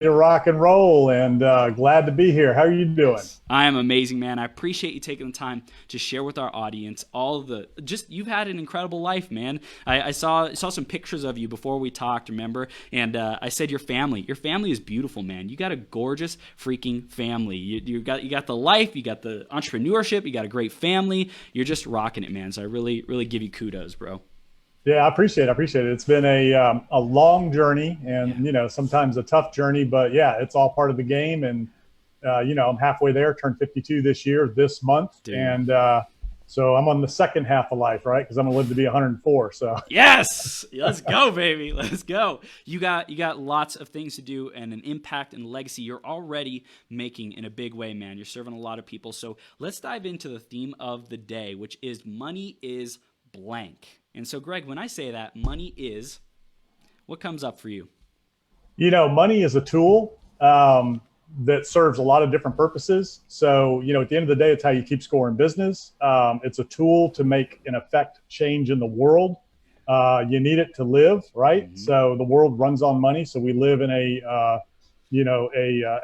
to rock and roll, and glad to be here. How are you doing? I am amazing, man. I appreciate you taking the time to share with our audience all of the just you've had an incredible life, man. I saw some pictures of you before we talked, remember? And I said your family is beautiful, man. You got a gorgeous freaking family. You got the life, you got the entrepreneurship, you got a great family. You're just rocking it, man. So I really give you kudos, bro. Yeah, I appreciate it. I appreciate it. It's been a long journey, Yeah, and sometimes a tough journey, but yeah, it's all part of the game. And I'm halfway there. Turned 52 this month, dude. and so I'm on the second half of life, right? Because I'm gonna live to be 104. So Yes, let's go, baby. Let's go. You got lots of things to do and an impact and legacy you're already making in a big way, man. You're serving a lot of people. So let's dive into the theme of the day, which is money is blank. And so, Greg, when I say that, money is, what comes up for you? money is a tool that serves a lot of different purposes. So, at the end of the day, it's how you keep score in business. It's a tool to make an effect change in the world. You need it to live, right? Mm-hmm. So the world runs on money. So we live in a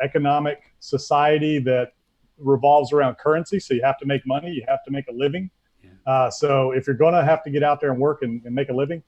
economic society that revolves around currency. So you have to make money. You have to make a living. Yeah. So if you're going to have to get out there and work and make a living,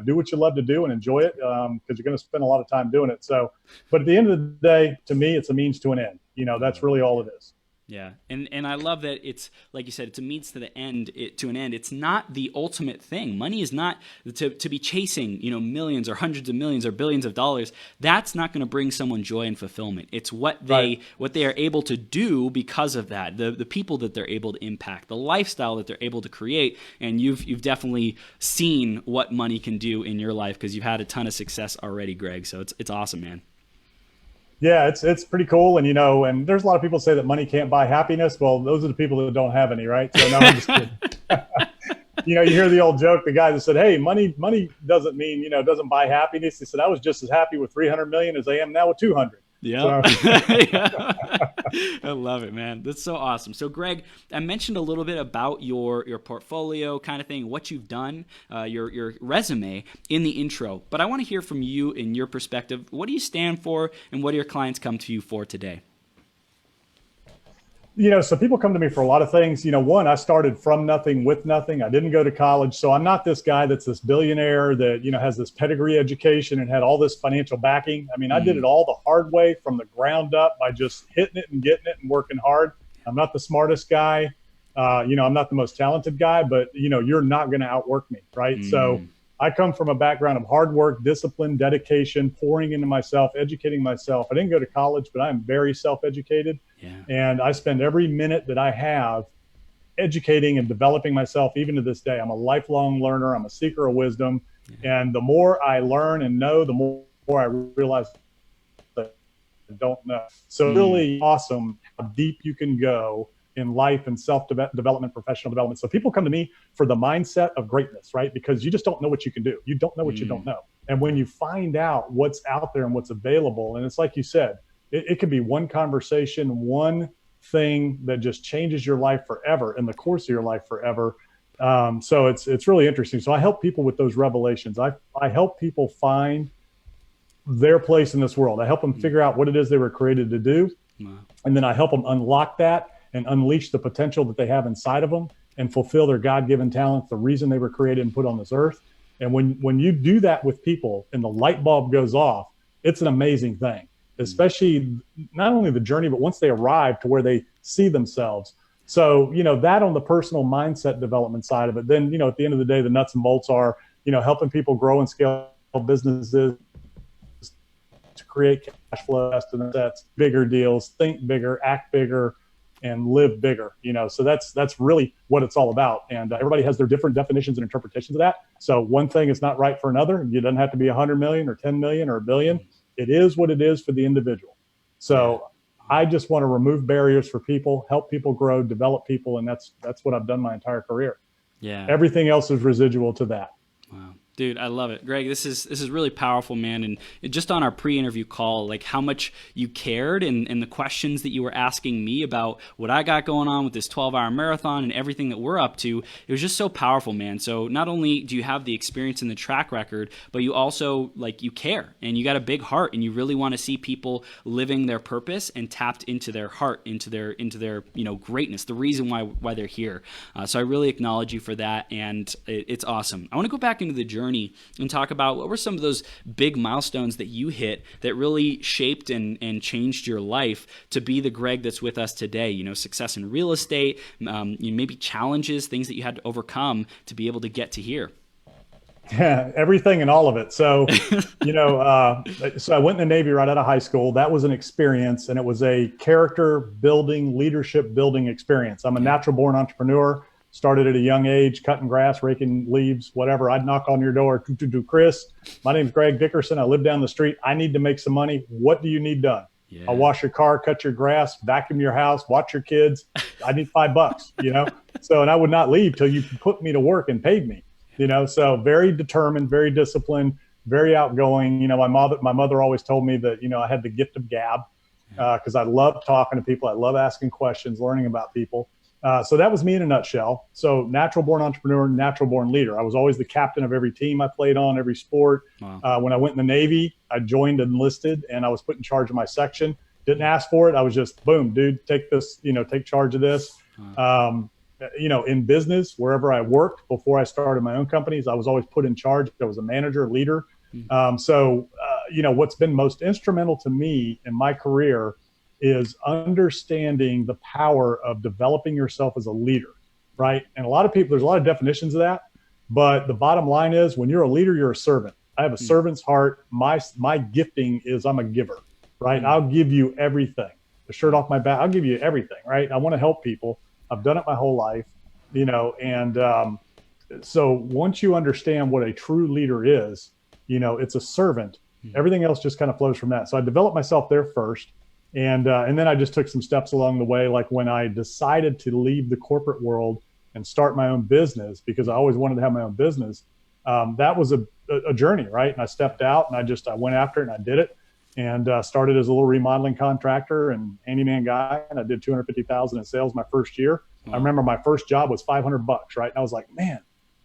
do what you love to do and enjoy it, because you're going to spend a lot of time doing it. So, but at the end of the day, to me, it's a means to an end. I That's love really it. all it is. Yeah, and I love that it's like you said, it's a means to the end, to an end. It's not the ultimate thing. Money is not to be chasing, millions or hundreds of millions or billions of dollars. That's not going to bring someone joy and fulfillment. It's Right. what they are able to do because of that. The people that they're able to impact, the lifestyle that they're able to create. And you've definitely seen what money can do in your life because you've had a ton of success already, Greg. So it's awesome, man. Yeah, it's pretty cool. And and there's a lot of people say that money can't buy happiness. Well, those are the people that don't have any, right? So no, I'm just kidding. You hear the old joke, the guy that said, "Hey, money doesn't mean, doesn't buy happiness." He said, "I was just as happy with 300 million as I am now with 200." Yep. So Yeah. I love it, man. That's so awesome. So, Greg, I mentioned a little bit about your portfolio kind of thing, what you've done, your resume in the intro. But I want to hear from you in your perspective. What do you stand for, and what do your clients come to you for today? so people come to me for a lot of things. One, I started from nothing with nothing. I didn't go to college. So I'm not this guy that's this billionaire that, has this pedigree education and had all this financial backing. I mean, I did it Mm, all the hard way from the ground up by just hitting it and getting it and working hard. I'm not the smartest guy. I'm not the most talented guy, but, you're not going to outwork me. Right. So mm, I come from a background of hard work, discipline, dedication, pouring into myself, educating myself. I didn't go to college, but I'm very self-educated. yeah. And I spend every minute that I have educating and developing myself, even to this day. I'm a lifelong learner. I'm a seeker of wisdom. Yeah. And the more I learn and know, the more I realize that I don't know. So Mm, really awesome how deep you can go in life and self-development, professional development. So people come to me for the mindset of greatness, right? Because you just don't know what you can do. You don't know what you don't mm, know. And when you find out what's out there and what's available, and it's like you said, it could be one conversation, one thing that just changes your life forever in the course of your life forever. So it's really interesting. So I help people with those revelations. I help people find their place in this world. I help them mm. figure out what it is they were created to do, Wow. and then I help them unlock that and unleash the potential that they have inside of them and fulfill their God-given talents, the reason they were created and put on this earth. And when you do that with people and the light bulb goes off, it's an amazing thing, Mm, especially not only the journey, but once they arrive to where they see themselves. So, that on the personal mindset development side of it, then, at the end of the day, the nuts and bolts are, helping people grow and scale businesses to create cash flow estimates, bigger deals, think bigger, act bigger, and live bigger. So that's really what it's all about. And everybody has their different definitions and interpretations of that. So one thing is not right for another. It doesn't have to be 100 million or 10 million or a billion. mm. It is what it is for the individual. Yeah. So I just want to remove barriers for people, help people grow, develop people, and that's what I've done my entire career. Yeah. Everything else is residual to that. Wow. Dude, I love it. Greg, this is really powerful, man. And just on our pre-interview call, like how much you cared and the questions that you were asking me about what I got going on with this 12-hour marathon and everything that we're up to, it was just so powerful, man. So not only do you have the experience and the track record, but you also like you care and you got a big heart and you really want to see people living their purpose and tapped into their heart, into their greatness, the reason why they're here. So I really acknowledge you for that, and it's awesome. I want to go back into the journey and talk about what were some of those big milestones that you hit that really shaped and changed your life to be the Greg that's with us today. Success in real estate, maybe challenges, things that you had to overcome to be able to get to here. Yeah, everything and all of it. So, so I went in the Navy right out of high school. That was an experience, and it was a character building, leadership building experience. I'm a natural born entrepreneur. Started at a young age, cutting grass, raking leaves, whatever. I'd knock on your door, Chris, my name's Greg Dickerson. I live down the street. I need to make some money. What do you need done? Yeah. I'll wash your car, cut your grass, vacuum your house, watch your kids. I need $5, So, and I would not leave till you put me to work and paid me, So very determined, very disciplined, very outgoing. My mother always told me that, I had the gift of gab because I love talking to people. I love asking questions, learning about people. So that was me in a nutshell. So natural born entrepreneur, natural born leader. I was always the captain of every team I played on, every sport. Wow. When I went in the Navy, I joined enlisted and I was put in charge of my section. Didn't ask for it. I was just, boom, dude, take this, take charge of this. Wow. In business, wherever I worked before I started my own companies, I was always put in charge. I was a manager, leader. What's been most instrumental to me in my career is understanding the power of developing yourself as a leader, right? And a lot of people, there's a lot of definitions of that, but the bottom line is when you're a leader, you're a servant. I have a servant's heart. My gifting is I'm a giver, right? I'll give you everything. The shirt off my back, I'll give you everything, right? I want to help people. I've done it my whole life, so once you understand what a true leader is, it's a servant. Everything else just kind of flows from that. So I developed myself there first. And then I just took some steps along the way. Like when I decided to leave the corporate world and start my own business, because I always wanted to have my own business, that was a journey, right? And I stepped out and I went after it and I did it, and started as a little remodeling contractor and handyman guy. And I did $250,000 in sales my first year. Wow. I remember my first job was $500, right? And I was like, man,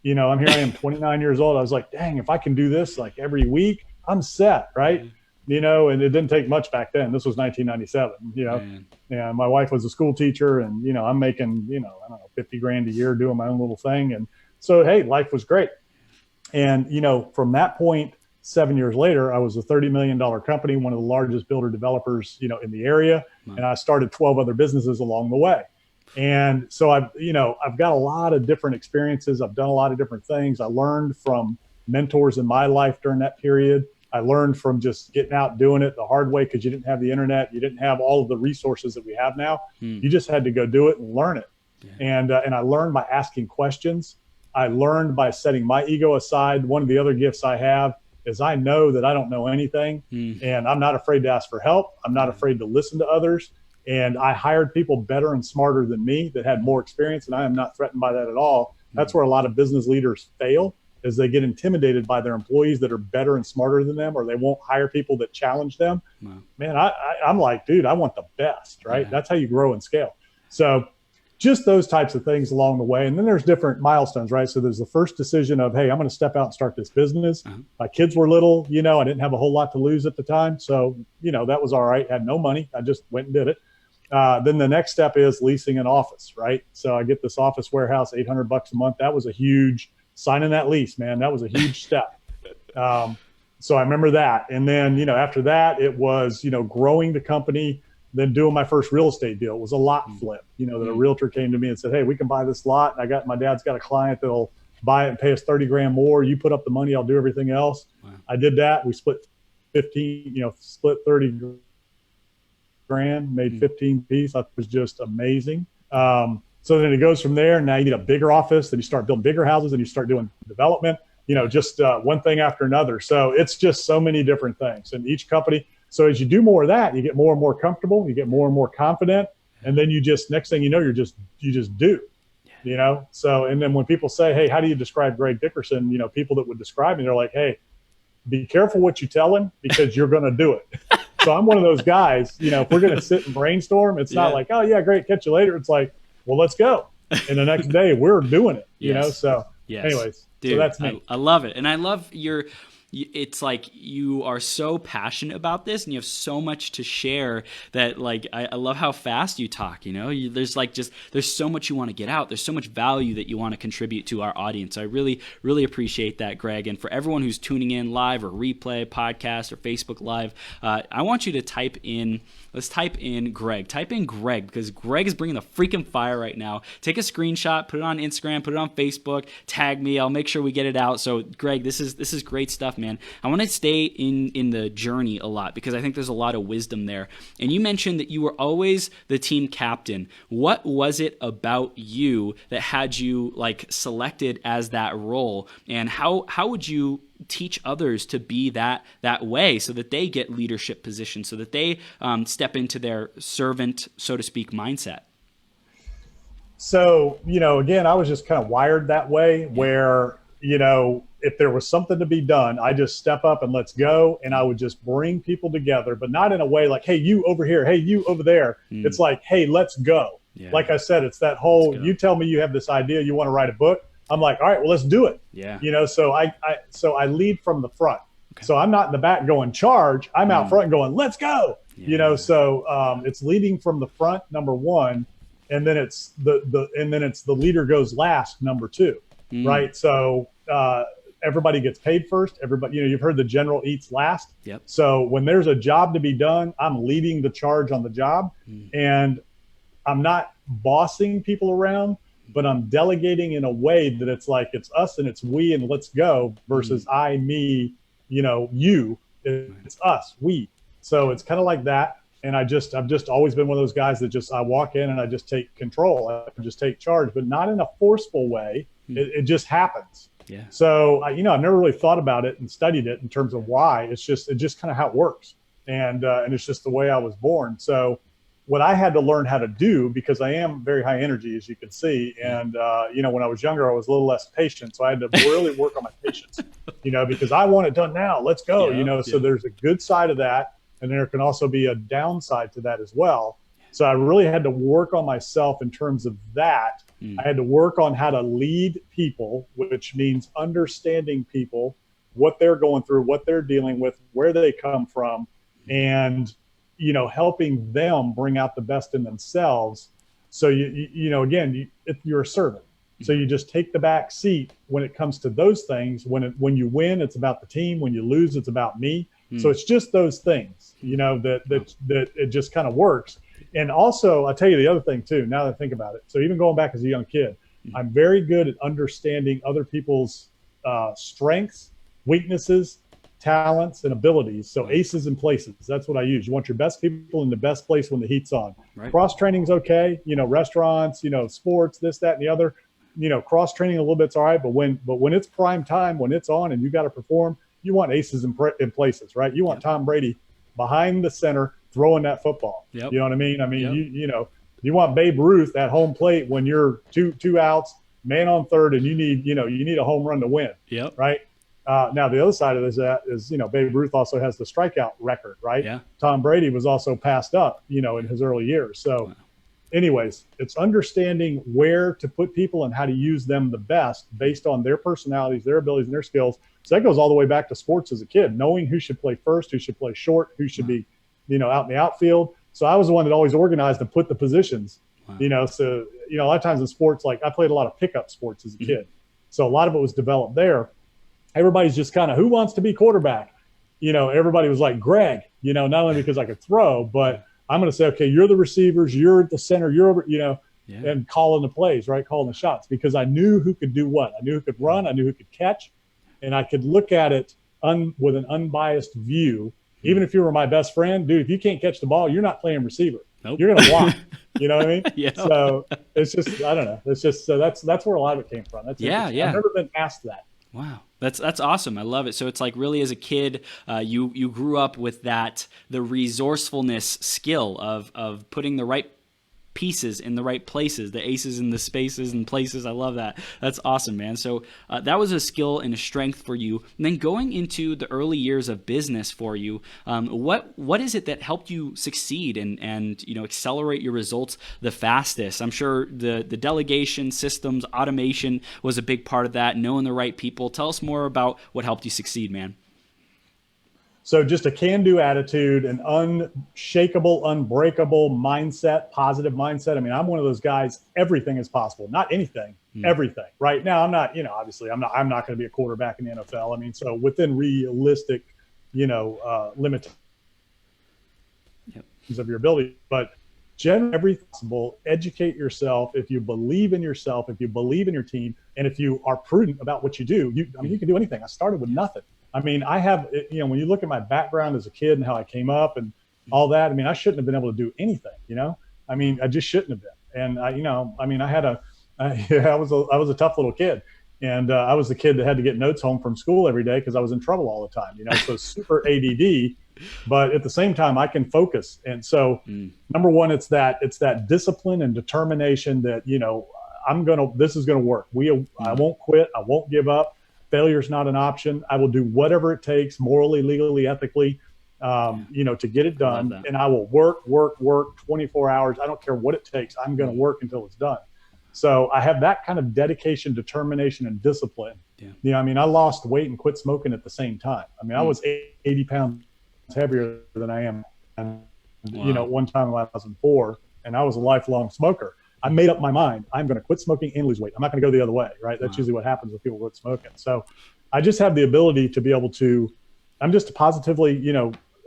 I'm here. I am 29 years old. I was like, dang, if I can do this like every week, I'm set, right? And it didn't take much back then. This was 1997, and my wife was a school teacher, and, I'm making, I don't know, 50 grand a year doing my own little thing. And so, hey, life was great. And, from that point, 7 years later, I was a $30 million company, one of the largest builder developers, in the area. Wow. And I started 12 other businesses along the way. And so I've got a lot of different experiences. I've done a lot of different things. I learned from mentors in my life during that period. I learned from just getting out doing it the hard way, because you didn't have the internet. You didn't have all of the resources that we have now. You just had to go do it and learn it. Yeah. And I learned by asking questions. I learned by setting my ego aside. One of the other gifts I have is I know that I don't know anything, and I'm not afraid to ask for help. I'm not afraid to listen to others. And I hired people better and smarter than me that had more experience, and I am not threatened by that at all. That's where a lot of business leaders fail, is they get intimidated by their employees that are better and smarter than them, or they won't hire people that challenge them. Wow. Man, I'm like, dude, I want the best, right? Yeah. That's how you grow and scale. So just those types of things along the way. And then there's different milestones, right? So there's the first decision of, hey, I'm going to step out and start this business. My kids were little, I didn't have a whole lot to lose at the time. So, that was all right. I had no money. I just went and did it. Then the next step is leasing an office, right? So I get this office warehouse, $800 a month. That was a huge signing that lease, man. That was a huge step. So I remember that. And then, after that, it was, growing the company, then doing my first real estate deal. It was a lot flip, that a realtor came to me and said, hey, we can buy this lot. And my dad's got a client that'll buy it and pay us 30 grand more. You put up the money, I'll do everything else. Wow. I did that. We split 30 grand, made 15 piece. That was just amazing. So then it goes from there. Now you need a bigger office, then you start building bigger houses, and you start doing development, just one thing after another. So it's just so many different things. And each company, so as you do more of that, you get more and more comfortable, you get more and more confident. And then you just, next thing you know, you just do. So, and then when people say, hey, how do you describe Greg Dickerson? People that would describe me, they're like, hey, be careful what you tell him because you're going to do it. So I'm one of those guys, if we're going to sit and brainstorm, it's not like, oh yeah, great, catch you later. It's like, well, let's go. And the next day we're doing it, So anyways, dude, so that's me. I love it. And I love it's like you are so passionate about this and you have so much to share that like I love how fast you talk. There's so much you want to get out. There's so much value that you want to contribute to our audience. I really, really appreciate that, Greg. And for everyone who's tuning in live or replay, podcast, or Facebook Live, I want you to type in Greg. Type in Greg because Greg is bringing the freaking fire right now. Take a screenshot, put it on Instagram, put it on Facebook, tag me. I'll make sure we get it out. So Greg, this is great stuff, man. I want to stay in the journey a lot because I think there's a lot of wisdom there. And you mentioned that you were always the team captain. What was it about you that had you like selected as that role? And how would you teach others to be that way so that they get leadership positions, so that they step into their servant, so to speak, mindset? So, again, I was just kind of wired that way where, if there was something to be done, I just step up and let's go. And I would just bring people together, but not in a way like, hey, you over here, hey, you over there. It's like, hey, let's go. Yeah. Like I said, it's that whole, you tell me you have this idea, you want to write a book. I'm like, all right, well, let's do it. Yeah. So I lead from the front. Okay. So I'm not in the back going charge. I'm out front going, let's go. Yeah. So it's leading from the front, number one, and then it's the leader goes last, number two, right? So everybody gets paid first. Everybody, you've heard the general eats last. Yep. So when there's a job to be done, I'm leading the charge on the job, and I'm not bossing people around, but I'm delegating in a way that it's like it's us and it's we and let's go versus I, me, you. It's us, we. So it's kind of like that. And I've just always been one of those guys that I walk in and I just take control. I just take charge, but not in a forceful way. It just happens. Yeah. So I've never really thought about it and studied it in terms of why. It's just kind of how it works, and it's just the way I was born. So what I had to learn how to do, because I am very high energy, as you can see, and when I was younger, I was a little less patient, so I had to really work on my patience, because I want it done now. Let's go, So there's a good side of that, and there can also be a downside to that as well. So I really had to work on myself in terms of that. I had to work on how to lead people, which means understanding people, what they're going through, what they're dealing with, where they come from, and helping them bring out the best in themselves. So if you're a servant, so you just take the back seat when it comes to those things. When you win, it's about the team. When you lose, it's about me. So it's just those things, that it just kind of works. And also, I'll tell you the other thing too, now that I think about it. So even going back as a young kid, I'm very good at understanding other people's strengths, weaknesses, talents, and abilities. So aces and places, that's what I use. You want your best people in the best place when the heat's on. Right. Cross training's okay. Restaurants, sports, this, that, and the other. Cross training a little bit's all right, but when it's prime time, when it's on and you got to perform, you want aces in places, right? You want Tom Brady behind the center throwing that football. Yep. You know what I mean? You want Babe Ruth at home plate when you're two outs, man on third, and you need a home run to win. Yep. Right. Now the other side of this is Babe Ruth also has the strikeout record, right? Yeah. Tom Brady was also passed up, in his early years. So anyways, it's understanding where to put people and how to use them the best based on their personalities, their abilities, and their skills. So that goes all the way back to sports as a kid, knowing who should play first, who should play short, who should be out in the outfield. So I was the one that always organized and put the positions, so, a lot of times in sports, like I played a lot of pickup sports as a kid. So a lot of it was developed there. Everybody's just kind of, who wants to be quarterback? Everybody was like, Greg, not only because I could throw, but I'm going to say, okay, you're the receivers, you're at the center, you're over, and calling the plays, right? Calling the shots, because I knew who could do what. I knew who could run, I knew who could catch, and I could look at it with an unbiased view. Even if you were my best friend, dude, if you can't catch the ball, you're not playing receiver. Nope. You're going to walk. You know what I mean? Yeah. So it's just, I don't know. It's just, so that's where a lot of it came from. That's yeah. I've never been asked that. Wow. That's awesome. I love it. So it's like really as a kid, you grew up with the resourcefulness skill of putting the right pieces in the right places, the aces in the spaces and places. I love that. That's awesome, man. So that was a skill and a strength for you. And then going into the early years of business for you, what is it that helped you succeed and accelerate your results the fastest? I'm sure the delegation, systems, automation was a big part of that, knowing the right people. Tell us more about what helped you succeed, man. So just a can-do attitude, an unshakable, unbreakable mindset, positive mindset. I mean, I'm one of those guys, everything is possible. Not anything, everything. Right now, I'm not, obviously I'm not going to be a quarterback in the NFL. I mean, so within realistic, limitations of your ability, but generally everything possible. Educate yourself. If you believe in yourself, if you believe in your team, and if you are prudent about what you do, you can do anything. I started with nothing. I mean, I have, when you look at my background as a kid and how I came up and all that, I mean, I shouldn't have been able to do anything, I mean, I just shouldn't have been. And I was a tough little kid, and I was the kid that had to get notes home from school every day because I was in trouble all the time, so super ADD, but at the same time I can focus. And so number one, it's that discipline and determination that, this is going to work. I won't quit. I won't give up. Failure is not an option. I will do whatever it takes, morally, legally, ethically, to get it done. And I will work 24 hours. I don't care what it takes. I'm going to work until it's done. So I have that kind of dedication, determination, and discipline. Yeah. I lost weight and quit smoking at the same time. I mean, I was 80 pounds heavier than I am. And, one time in 2004, and I was a lifelong smoker. I made up my mind. I'm going to quit smoking and lose weight. I'm not going to go the other way, right? That's usually what happens when people quit smoking. So I just have the ability to be able to, I'm just positively,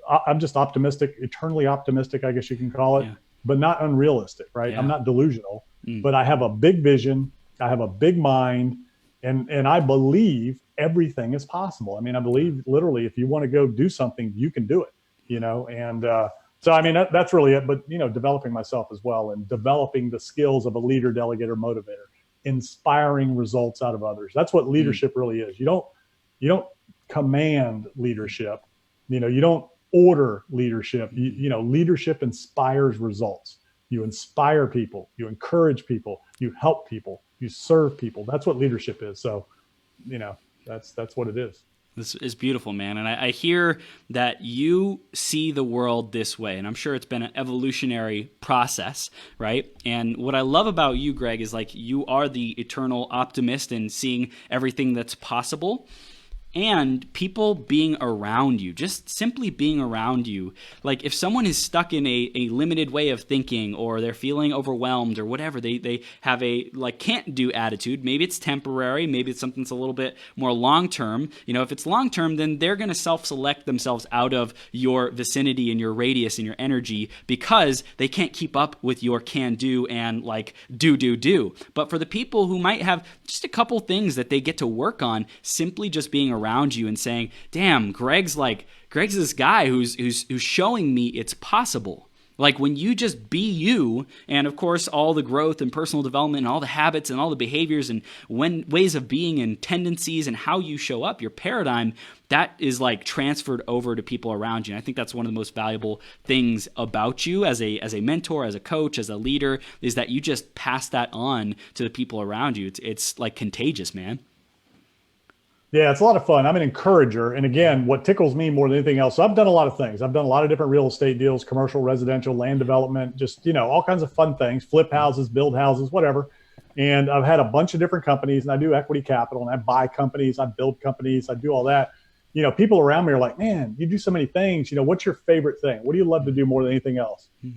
I'm just optimistic, eternally optimistic, I guess you can call it, but not unrealistic, right? I'm not delusional, but I have a big vision. I have a big mind, and I believe everything is possible. I mean, I believe literally if you want to go do something, you can do it, and, so, I mean, that's really it. But, developing myself as well and developing the skills of a leader, delegator, motivator, inspiring results out of others. That's what leadership really is. You don't command leadership. You don't order leadership. Leadership inspires results. You inspire people. You encourage people. You help people. You serve people. That's what leadership is. So, that's what it is. This is beautiful, man. And I hear that you see the world this way, and I'm sure it's been an evolutionary process, right? And what I love about you, Greg, is like you are the eternal optimist and seeing everything that's possible. And people being around you, just simply being around you. Like if someone is stuck in a limited way of thinking, or they're feeling overwhelmed or whatever, they have a can't do attitude. Maybe it's temporary. Maybe it's something that's a little bit more long-term. If it's long-term, then they're going to self-select themselves out of your vicinity and your radius and your energy because they can't keep up with your can do and do. But for the people who might have just a couple things that they get to work on, simply just being around you and saying, damn, Greg's this guy who's showing me it's possible. Like when you just be you, and of course all the growth and personal development and all the habits and all the behaviors and ways of being and tendencies and how you show up, your paradigm, that is transferred over to people around you. And I think that's one of the most valuable things about you as a mentor, as a coach, as a leader, is that you just pass that on to the people around you. It's contagious, man. Yeah, it's a lot of fun. I'm an encourager. And again, what tickles me more than anything else, so I've done a lot of things. I've done a lot of different real estate deals, commercial, residential, land development, just, all kinds of fun things, flip houses, build houses, whatever. And I've had a bunch of different companies, and I do equity capital, and I buy companies, I build companies, I do all that. People around me are like, man, you do so many things. What's your favorite thing? What do you love to do more than anything else? I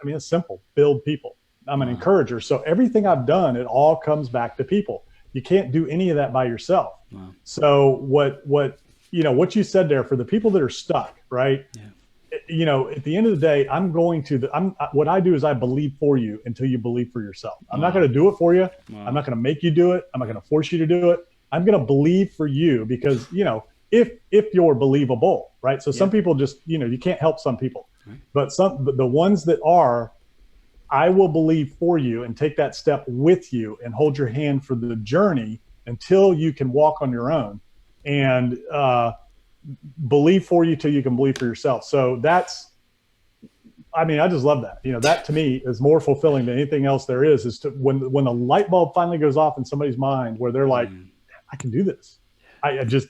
mean, it's simple, build people. I'm an encourager. So everything I've done, it all comes back to people. You can't do any of that by yourself. Wow. So what you said there, for the people that are stuck, right? Yeah. At the end of the day, what I do is I believe for you until you believe for yourself. I'm not going to do it for you. Wow. I'm not going to make you do it. I'm not going to force you to do it. I'm going to believe for you because, if you're believable, right? So some people just, you can't help some people, right. But the ones that are, I will believe for you and take that step with you and hold your hand for the journey until you can walk on your own, and believe for you till you can believe for yourself. So I mean, I just love that. That to me is more fulfilling than anything else there is to when a light bulb finally goes off in somebody's mind where they're like, I can do this. I just,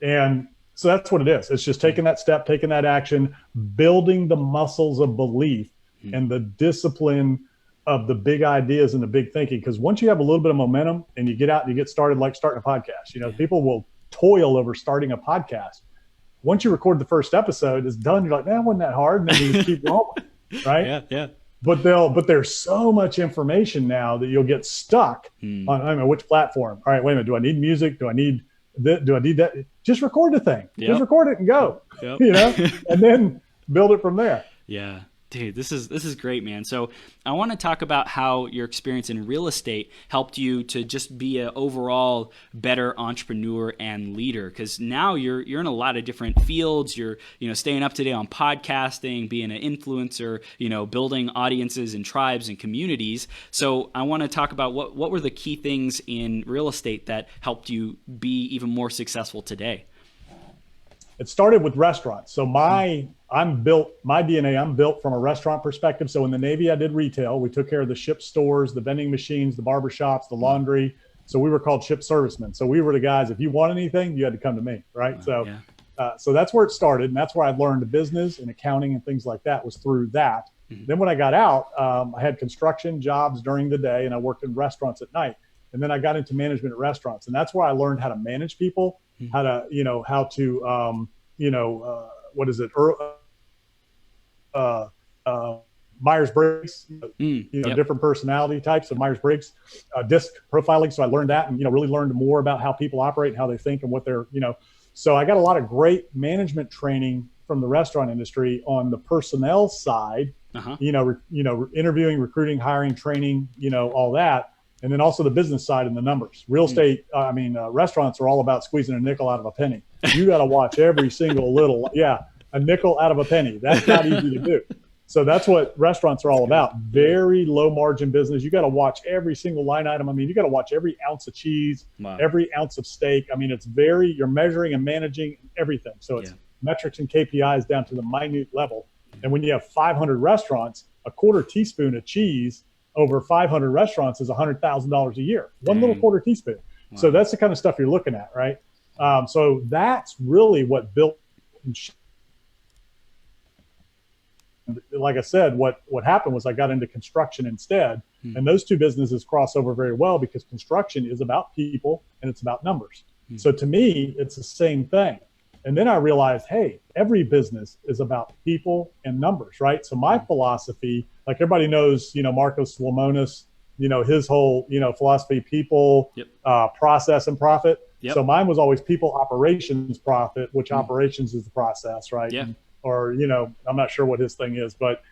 and so that's what it is. It's just taking that step, taking that action, building the muscles of belief and the discipline of the big ideas and the big thinking. Because once you have a little bit of momentum and you get out and you get started, like starting a podcast, people will toil over starting a podcast. Once you record the first episode, it's done. You're like, man, wasn't that hard? And then you just keep going, right? Yeah. But there's so much information now that you'll get stuck on, I don't know, which platform. All right, wait a minute. Do I need music? Do I need this? Do I need that? Just record the thing. Just record it and go, and then build it from there. Yeah. Dude, this is great, man. So I want to talk about how your experience in real estate helped you to just be an overall better entrepreneur and leader. Because now you're in a lot of different fields. You're staying up to date on podcasting, being an influencer, building audiences and tribes and communities. So I want to talk about what were the key things in real estate that helped you be even more successful today. It started with restaurants. So my DNA, I'm built from a restaurant perspective. So in the Navy, I did retail. We took care of the ship stores, the vending machines, the barbershops, the laundry. So we were called ship servicemen. So we were the guys, if you want anything, you had to come to me, right? So that's where it started. And that's where I learned business and accounting and things like that was through that. Then when I got out, I had construction jobs during the day and I worked in restaurants at night. And then I got into management at restaurants. And that's where I learned how to manage people, how to, what is it? Myers-Briggs, different personality types of Myers-Briggs, disc profiling. So I learned that and, really learned more about how people operate and how they think and what they're, so I got a lot of great management training from the restaurant industry on the personnel side, interviewing, recruiting, hiring, training, all that. And then also the business side and the numbers. Real estate, restaurants are all about squeezing a nickel out of a penny. You got to watch every single little, a nickel out of a penny. That's not easy to do. So that's what restaurants are all about. Very low margin business. You got to watch every single line item. I mean, you got to watch every ounce of cheese, every ounce of steak. I mean, you're measuring and managing everything. So it's metrics and KPIs down to the minute level. And when you have 500 restaurants, a quarter teaspoon of cheese over 500 restaurants is $100,000 a year. One little quarter teaspoon. Wow. So that's the kind of stuff you're looking at, right? So that's really what built. Like I said, what happened was I got into construction instead, and those two businesses cross over very well because construction is about people and it's about numbers. So to me, it's the same thing. And then I realized, hey, every business is about people and numbers, right? So my philosophy, like everybody knows, Marcos Lemonis, his whole, philosophy, people, process and profit. Yep. So mine was always people, operations, profit, which operations is the process, right? Yeah. Or, I'm not sure what his thing is, but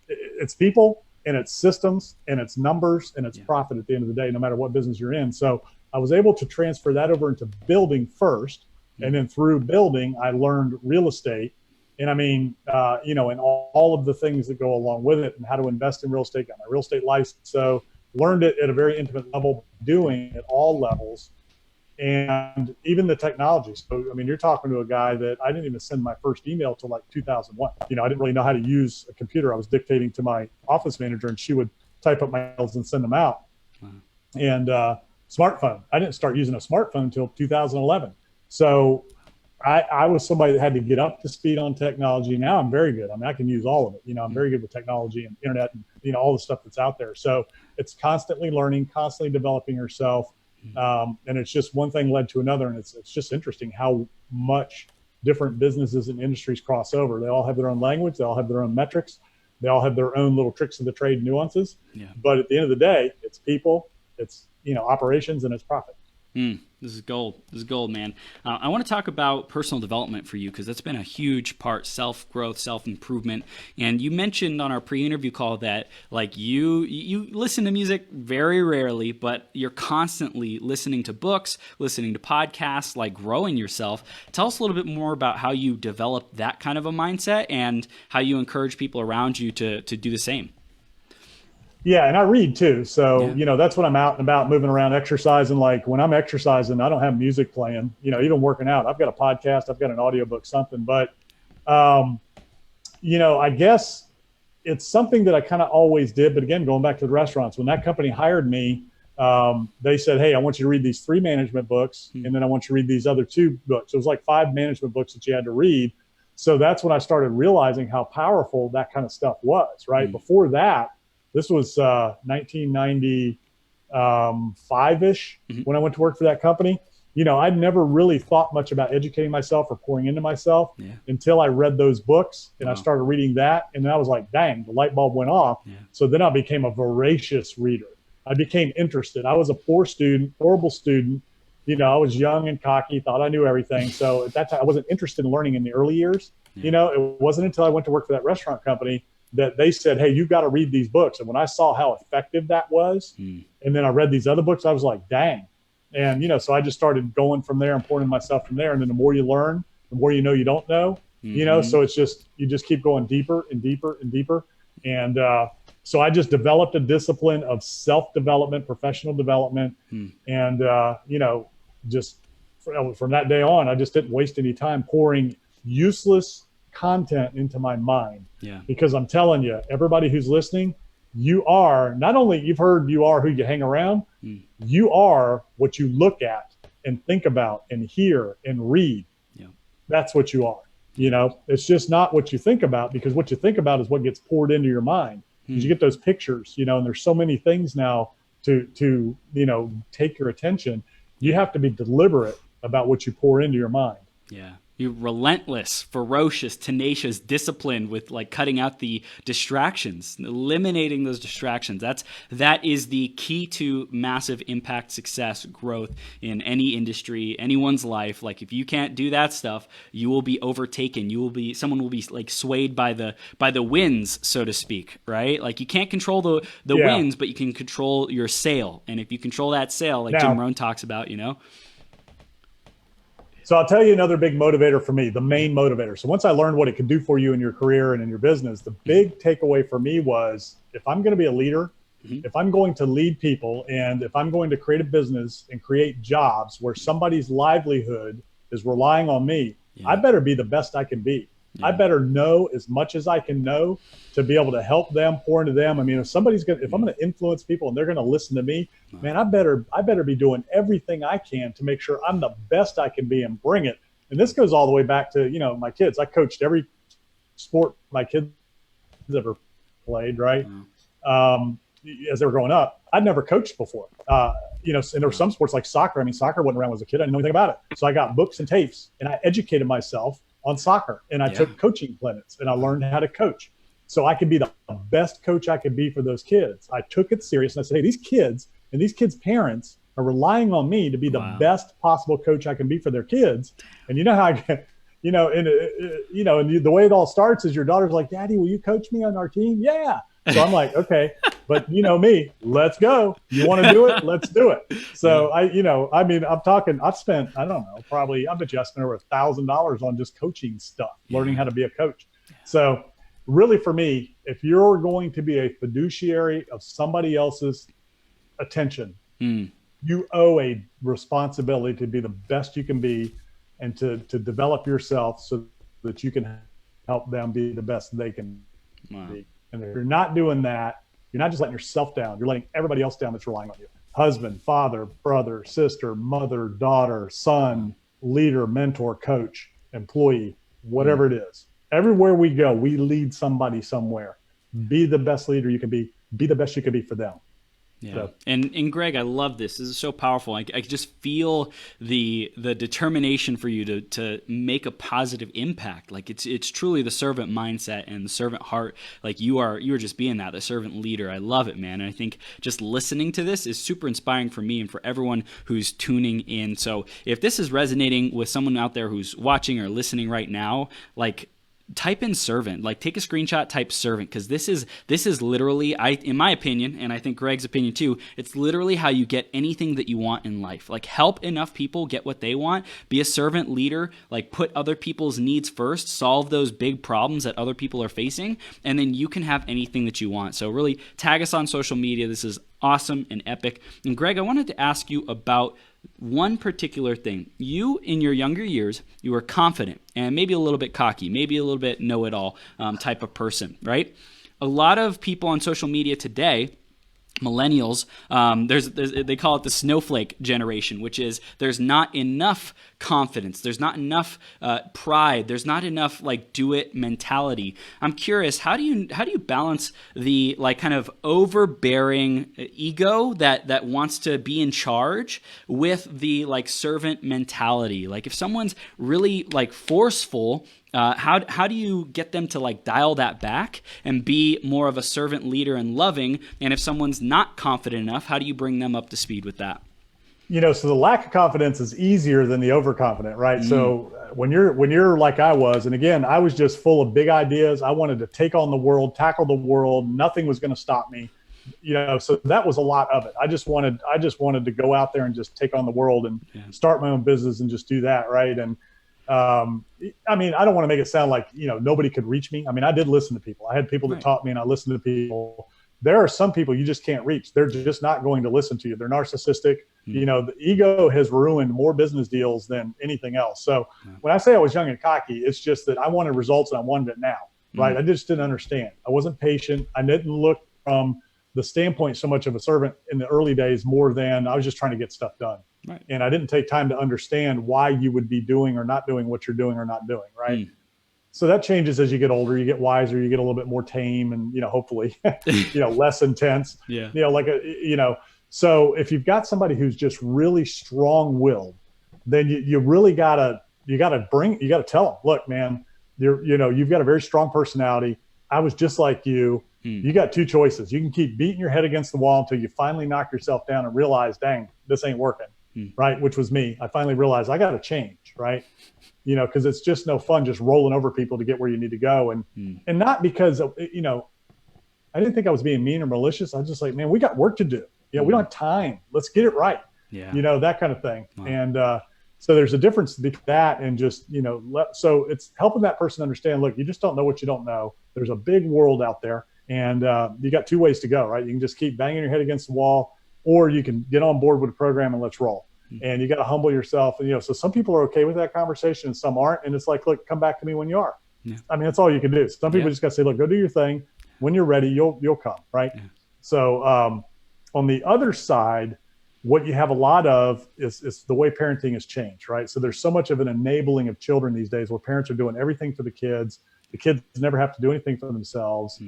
it's people and it's systems and it's numbers and it's profit at the end of the day, no matter what business you're in. So I was able to transfer that over into building first. And then through building, I learned real estate. And I mean, and all of the things that go along with it and how to invest in real estate, got my real estate license. So learned it at a very intimate level, doing at all levels. And even the technology. So, I mean, you're talking to a guy that I didn't even send my first email till like 2001. I didn't really know how to use a computer. I was dictating to my office manager and she would type up my emails and send them out. Wow. And smartphone. I didn't start using a smartphone until 2011. So I was somebody that had to get up to speed on technology. Now I'm very good. I mean, I can use all of it. I'm very good with technology and internet and, all the stuff that's out there. So it's constantly learning, constantly developing yourself. And it's just one thing led to another. And it's just interesting how much different businesses and industries cross over. They all have their own language. They all have their own metrics. They all have their own little tricks of the trade nuances. Yeah. But at the end of the day, it's people, it's, operations, and it's profit. This is gold. This is gold, man. I want to talk about personal development for you because that's been a huge part, self-growth, self-improvement. And you mentioned on our pre-interview call that like you listen to music very rarely, but you're constantly listening to books, listening to podcasts, like growing yourself. Tell us a little bit more about how you develop that kind of a mindset and how you encourage people around you to do the same. Yeah, and I read too. So, that's when I'm out and about moving around, exercising. Like when I'm exercising, I don't have music playing, even working out. I've got a podcast, I've got an audiobook, something. But I guess it's something that I kind of always did. But again, going back to the restaurants, when that company hired me, they said, hey, I want you to read these 3 management books, and then I want you to read these other 2 books. It was like 5 management books that you had to read. So that's when I started realizing how powerful that kind of stuff was, right? Before that, this was 1995-ish when I went to work for that company. I'd never really thought much about educating myself or pouring into myself until I read those books, and I started reading that. And then I was like, dang, the light bulb went off. So then I became a voracious reader. I became interested. I was a poor student, horrible student. I was young and cocky, thought I knew everything. So at that time, I wasn't interested in learning in the early years. It wasn't until I went to work for that restaurant company that they said, hey, you've got to read these books. And when I saw how effective that was, and then I read these other books, I was like, dang. And, so I just started going from there and pouring into myself from there. And then the more you learn, the more you don't know, so it's just, you just keep going deeper and deeper and deeper. And so I just developed a discipline of self-development, professional development. And, just from that day on, I just didn't waste any time pouring useless content into my mind. Because I'm telling you, everybody who's listening, you are not only, you've heard you are who you hang around, you are what you look at and think about and hear and read. That's what you are. It's just not what you think about, because what you think about is what gets poured into your mind. Because you get those pictures, and there's so many things now to take your attention. You have to be deliberate about what you pour into your mind. You're relentless, ferocious, tenacious, disciplined with like cutting out the distractions, eliminating those distractions. That is the key to massive impact, success, growth in any industry, anyone's life. Like if you can't do that stuff, you will be overtaken. Someone will be like swayed by the winds, so to speak, right? Like you can't control the winds, but you can control your sail. And if you control that sail, like Jim Rohn talks about, So I'll tell you another big motivator for me, the main motivator. So once I learned what it could do for you in your career and in your business, the big takeaway for me was, if I'm going to be a leader, if I'm going to lead people, and if I'm going to create a business and create jobs where somebody's livelihood is relying on me, I better be the best I can be. I better know as much as I can know to be able to help them, pour into them. I mean, if I'm going to influence people and they're going to listen to me, man, I better be doing everything I can to make sure I'm the best I can be and bring it. And this goes all the way back to, my kids. I coached every sport my kids ever played, right? As they were growing up. I'd never coached before. And there were some sports like soccer. I mean, soccer wasn't around when I was a kid. I didn't know anything about it. So I got books and tapes and I educated myself on soccer, and I took coaching clinics and I learned how to coach so I could be the best coach I could be for those kids. I took it serious and I said, hey, these kids and these kids' parents are relying on me to be the best possible coach I can be for their kids. And you know how I get, and the way it all starts is your daughter's like, Daddy, will you coach me on our team? Yeah. So I'm like, okay, but me, let's go. You want to do it? Let's do it. So I'm talking, I've spent, I bet you I spent over $1,000 on just coaching stuff, learning how to be a coach. So really for me, if you're going to be a fiduciary of somebody else's attention, you owe a responsibility to be the best you can be and to develop yourself so that you can help them be the best they can be. And if you're not doing that, you're not just letting yourself down, you're letting everybody else down that's relying on you. Husband, father, brother, sister, mother, daughter, son, leader, mentor, coach, employee, whatever it is. Everywhere we go, we lead somebody somewhere. Be the best leader you can be. Be the best you can be for them. Yeah. So. And Greg, I love this. This is so powerful. I just feel the determination for you to make a positive impact. Like it's truly the servant mindset and the servant heart. Like you are just being that, the servant leader. I love it, man. And I think just listening to this is super inspiring for me and for everyone who's tuning in. So if this is resonating with someone out there who's watching or listening right now, like type in servant, like take a screenshot, type servant, because this is literally, in my opinion, and I think Greg's opinion too, it's literally how you get anything that you want in life. Like help enough people get what they want, be a servant leader, like put other people's needs first, solve those big problems that other people are facing, and then you can have anything that you want. So really tag us on social media. This is awesome and epic. And Greg, I wanted to ask you about one particular thing. You, in your younger years, you were confident and maybe a little bit cocky, maybe a little bit know-it-all type of person, right? A lot of people on social media today, millennials, they call it the snowflake generation, which is there's not enough confidence, there's not enough pride, there's not enough like do it mentality. I'm curious, how do you balance the like kind of overbearing ego that wants to be in charge with the like servant mentality? Like if someone's really like forceful, how do you get them to like dial that back and be more of a servant leader and loving? And if someone's not confident enough, how do you bring them up to speed with that? So the lack of confidence is easier than the overconfident, right? So when you're like I was, and again, I was just full of big ideas. I wanted to take on the world, tackle the world. Nothing was going to stop me. So that was a lot of it. I just wanted to go out there and just take on the world and start my own business and just do that, right? And I mean, I don't want to make it sound like, nobody could reach me. I mean, I did listen to people. I had people that taught me, and I listened to people. There are some people you just can't reach. They're just not going to listen to you. They're narcissistic. The ego has ruined more business deals than anything else. So when I say I was young and cocky, it's just that I wanted results and I wanted it now, right? I just didn't understand. I wasn't patient. I didn't look from the standpoint so much of a servant in the early days, more than I was just trying to get stuff done. Right. And I didn't take time to understand why you would be doing or not doing what you're doing or not doing, right? So that changes as you get older. You get wiser. You get a little bit more tame, and hopefully, less intense. Yeah. So if you've got somebody who's just really strong-willed, then you really gotta tell them, look, man, you've got a very strong personality. I was just like you. You got two choices. You can keep beating your head against the wall until you finally knock yourself down and realize, dang, this ain't working. Right. Which was me. I finally realized I got to change. Right. Because it's just no fun just rolling over people to get where you need to go. And not because, I didn't think I was being mean or malicious. I was just like, man, we got work to do. We don't have time. Let's get it right. Yeah. That kind of thing. Wow. And so there's a difference between that and just, so it's helping that person understand, look, you just don't know what you don't know. There's a big world out there, and you got two ways to go, right? You can just keep banging your head against the wall, or you can get on board with the program and let's roll. And you got to humble yourself. And, so some people are okay with that conversation and some aren't. And it's like, look, come back to me when you are. Yeah. I mean, that's all you can do. Some people just got to say, look, go do your thing. When you're ready, you'll come. Right. Yeah. So on the other side, what you have a lot of is the way parenting has changed. Right. So there's so much of an enabling of children these days where parents are doing everything for the kids. The kids never have to do anything for themselves.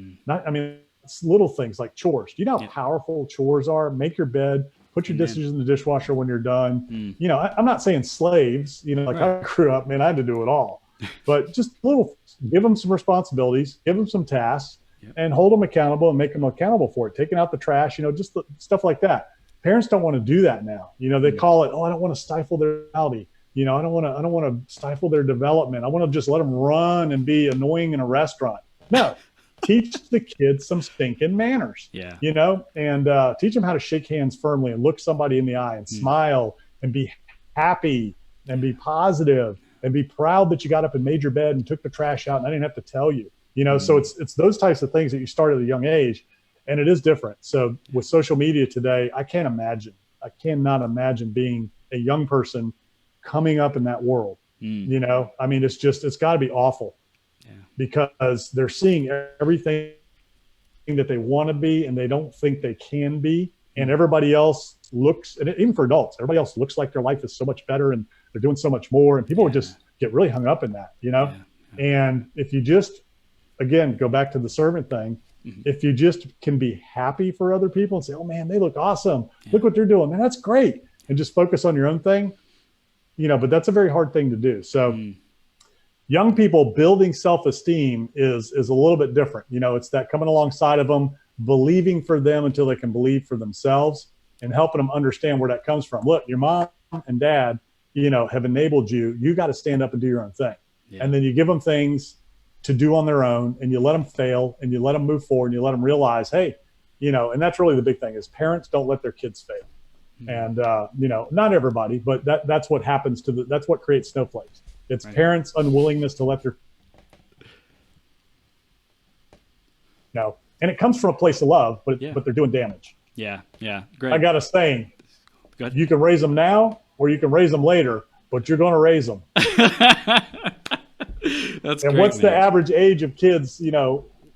It's little things like chores. Do you know how powerful chores are? Make your bed. Put your dishes in the dishwasher when you're done. I'm not saying slaves, I grew up, man, I had to do it all. But just give them some responsibilities, give them some tasks, and hold them accountable and make them accountable for it. Taking out the trash, just stuff like that. Parents don't want to do that now. They call it, I don't want to stifle their personality. I don't want to stifle their development. I want to just let them run and be annoying in a restaurant. No. Teach the kids some stinking manners, and teach them how to shake hands firmly and look somebody in the eye and smile and be happy and be positive and be proud that you got up and made your bed and took the trash out and I didn't have to tell you, so it's those types of things that you start at a young age, and it is different. So with social media today, I cannot imagine being a young person coming up in that world. I mean, it's got to be awful. Because they're seeing everything that they want to be and they don't think they can be. And everybody else looks, and even for adults, everybody else looks like their life is so much better and they're doing so much more. And people would just get really hung up in that, And if you just, again, go back to the servant thing, if you just can be happy for other people and say, oh man, they look awesome. Look what they're doing, man, that's great. And just focus on your own thing, but that's a very hard thing to do. So young people building self-esteem is a little bit different. It's that coming alongside of them, believing for them until they can believe for themselves, and helping them understand where that comes from. Look, your mom and dad, have enabled you. You got to stand up and do your own thing. Yeah. And then you give them things to do on their own, and you let them fail, and you let them move forward, and you let them realize, hey, and that's really the big thing is parents don't let their kids fail. And, not everybody, but that's what happens that's what creates snowflakes. It's parents' unwillingness to let their and it comes from a place of love, but they're doing damage. Yeah. Yeah. I Great. got a saying, Good. you can raise them now or you can raise them later, but you're going to raise them. That's And great, what's the man. average age of kids,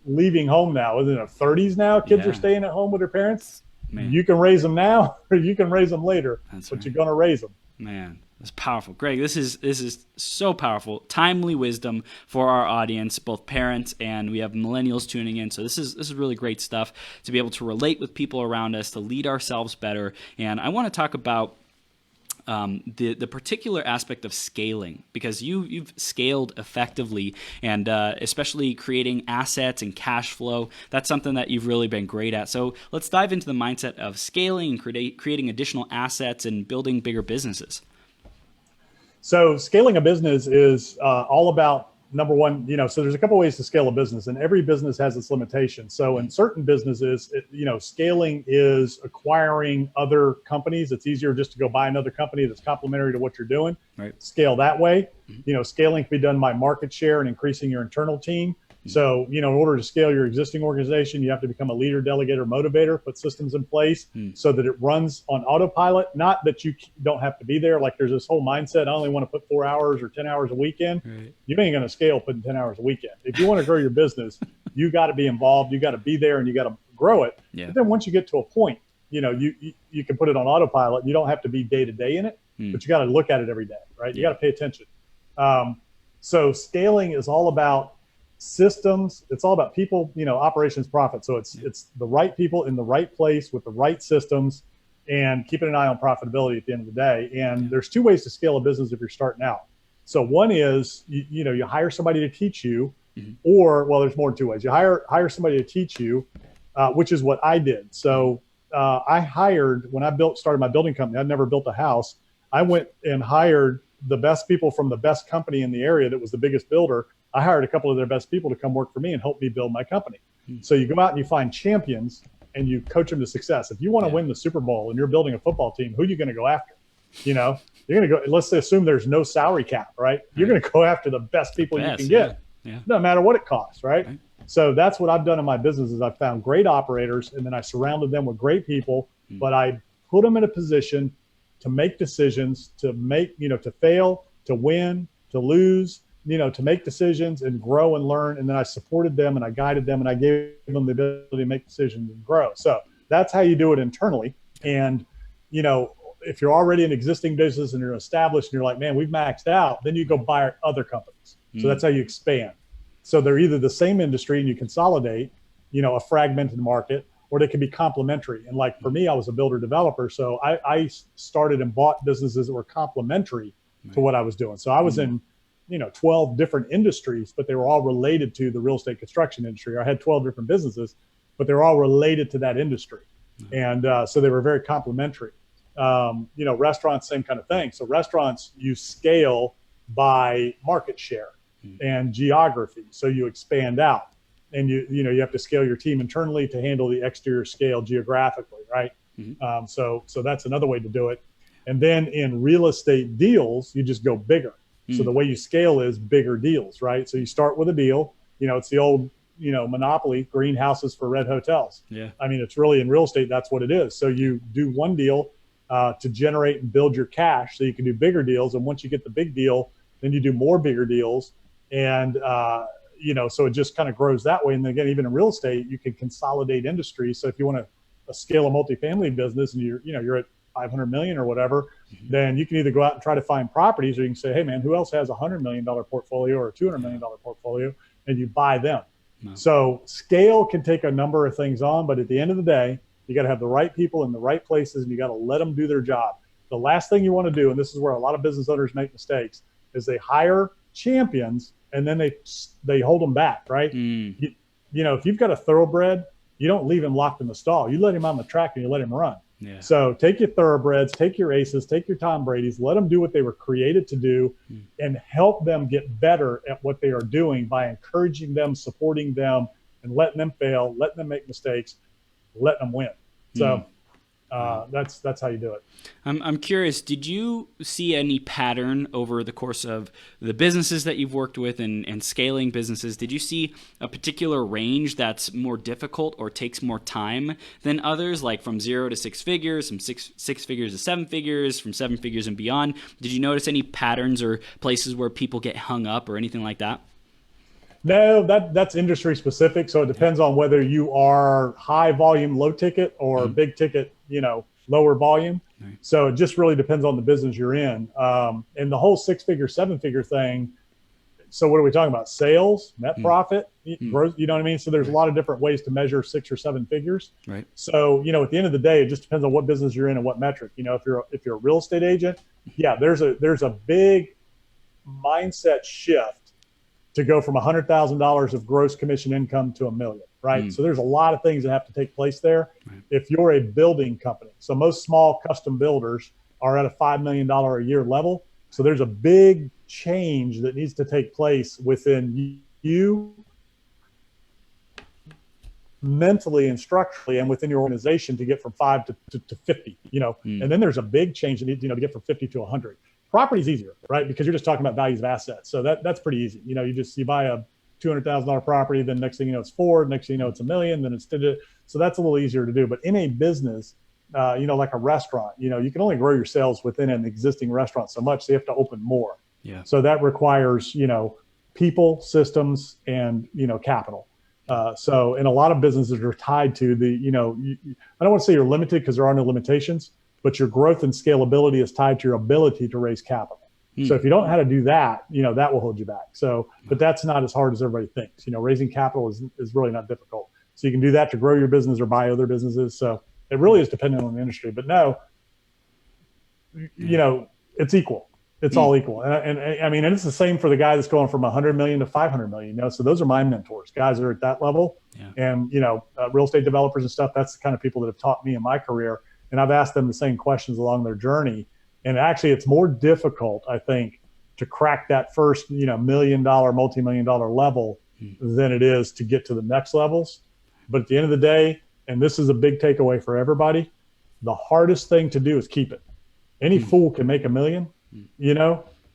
leaving home now? Is it in their 30s now? Kids are Yeah. staying at home with their parents. Man, You can raise them now or you can raise them later, that's but you're right. going to raise them. Man, that's powerful. Greg, this is so powerful. Timely wisdom for our audience, both parents and we have millennials tuning in. So this is really great stuff to be able to relate with people around us, to lead ourselves better. And I want to talk about the particular aspect of scaling, because you've scaled effectively, and especially creating assets and cash flow. That's something that you've really been great at. So let's dive into the mindset of scaling and creating additional assets and building bigger businesses. So scaling a business is all about, number one, so there's a couple ways to scale a business, and every business has its limitations. So in certain businesses, scaling is acquiring other companies. It's easier just to go buy another company that's complementary to what you're doing. Right. Scale that way. Scaling can be done by market share and increasing your internal team. So, in order to scale your existing organization, you have to become a leader, delegator, motivator, put systems in place so that it runs on autopilot. Not that you don't have to be there. Like there's this whole mindset, I only want to put 4 hours or 10 hours a weekend. Right. You ain't going to scale putting 10 hours a weekend. If you want to grow your business, you got to be involved. You got to be there and you got to grow it. Yeah. But then once you get to a point, you can put it on autopilot. You don't have to be day to day in it, but you got to look at it every day, right? You got to pay attention. So scaling is all about systems. It's all about people, operations, profit. So it's the right people in the right place with the right systems and keeping an eye on profitability at the end of the day. And there's two ways to scale a business if you're starting out. So one is, you hire somebody to teach you, or, well, there's more than two ways. You hire somebody to teach you, which is what I did. So I hired, when I started my building company, I'd never built a house. I went and hired the best people from the best company in the area that was the biggest builder. I hired a couple of their best people to come work for me and help me build my company. So you go out and you find champions and you coach them to success. If you want to win the Super Bowl and you're building a football team, who are you going to go after? You're going to go, let's assume there's no salary cap, right? You're going to go after the best people you can get, no matter what it costs, right? So that's what I've done in my business is I've found great operators and then I surrounded them with great people, but I put them in a position to make decisions, to fail, to win, to lose, to make decisions and grow and learn. And then I supported them and I guided them and I gave them the ability to make decisions and grow. So that's how you do it internally. And, if you're already an existing business and you're established and you're like, man, we've maxed out, then you go buy other companies. So that's how you expand. So they're either the same industry and you consolidate, a fragmented market, or they can be complementary. And like for me, I was a builder developer. So I started and bought businesses that were complementary to what I was doing. So I was in 12 different industries, but they were all related to the real estate construction industry. I had 12 different businesses, but they were all related to that industry. And so they were very complementary. Restaurants, same kind of thing. So restaurants, you scale by market share and geography. So you expand out and you have to scale your team internally to handle the exterior scale geographically, right? So that's another way to do it. And then in real estate deals, you just go bigger. So the way you scale is bigger deals, right? So you start with a deal, it's the old, monopoly, greenhouses for red hotels. Yeah. I mean, it's really in real estate, that's what it is. So you do one deal to generate and build your cash so you can do bigger deals. And once you get the big deal, then you do more bigger deals. And, so it just kind of grows that way. And then again, even in real estate, you can consolidate industries. So if you want to scale a multifamily business and you're at 500 million or whatever, then you can either go out and try to find properties, or you can say, hey man, who else has $100 million portfolio or a $200 million portfolio, and you buy them. So scale can take a number of things on, but at the end of the day, you got to have the right people in the right places and you got to let them do their job. The last thing you want to do, and this is where a lot of business owners make mistakes, is they hire champions and then they hold them back, right? If you've got a thoroughbred, you don't leave him locked in the stall. You let him on the track and you let him run. Yeah. So take your thoroughbreds, take your aces, take your Tom Brady's, let them do what they were created to do and help them get better at what they are doing by encouraging them, supporting them, and letting them fail, letting them make mistakes, letting them win. So Wow. That's how you do it. I'm curious, did you see any pattern over the course of the businesses that you've worked with and scaling businesses? Did you see a particular range that's more difficult or takes more time than others, like from 0 to 6 figures, from six figures to 7 figures, from 7 figures and beyond? Did you notice any patterns or places where people get hung up or anything like that? No, that's industry specific. So it depends on whether you are high volume, low ticket, or Mm. big ticket, lower volume. Right. So it just really depends on the business you're in. And the whole 6 figure, 7 figure thing. So what are we talking about? Sales, net profit, growth, you know what I mean? So there's a lot of different ways to measure 6 or 7 figures. Right. So, at the end of the day, it just depends on what business you're in and what metric. If you're a real estate agent, yeah, there's a big mindset shift to go from $100,000 of gross commission income to $1 million, right? So there's a lot of things that have to take place there. Right. If you're a building company, so most small custom builders are at a $5 million a year level. So there's a big change that needs to take place within you mentally and structurally and within your organization to get from 5 to 50, and then there's a big change that needs, to get from 50 to 100. Property's easier, right? Because you're just talking about values of assets. So that's pretty easy. You buy a $200,000 property, then next thing you know, it's 4, next thing you know, it's $1 million, then it's, so that's a little easier to do. But in a business, like a restaurant, you can only grow your sales within an existing restaurant so much. So you have to open more. Yeah. So that requires, people, systems, and, capital. So in a lot of businesses are tied to the, I don't want to say you're limited because there are no limitations, but your growth and scalability is tied to your ability to raise capital. So if you don't know how to do that, that will hold you back. So, but that's not as hard as everybody thinks. Raising capital is really not difficult. So you can do that to grow your business or buy other businesses. So it really is dependent on the industry. But no, it's equal. It's all equal. And I mean, and it's the same for the guy that's going from 100 million to 500 million. So those are my mentors, guys that are at that level. Yeah. And real estate developers and stuff. That's the kind of people that have taught me in my career. And I've asked them the same questions along their journey. And actually, it's more difficult, I think, to crack that first, $1 million, multi-million-dollar level than it is to get to the next levels. But at the end of the day, and this is a big takeaway for everybody, the hardest thing to do is keep it. Any fool can make $1 million,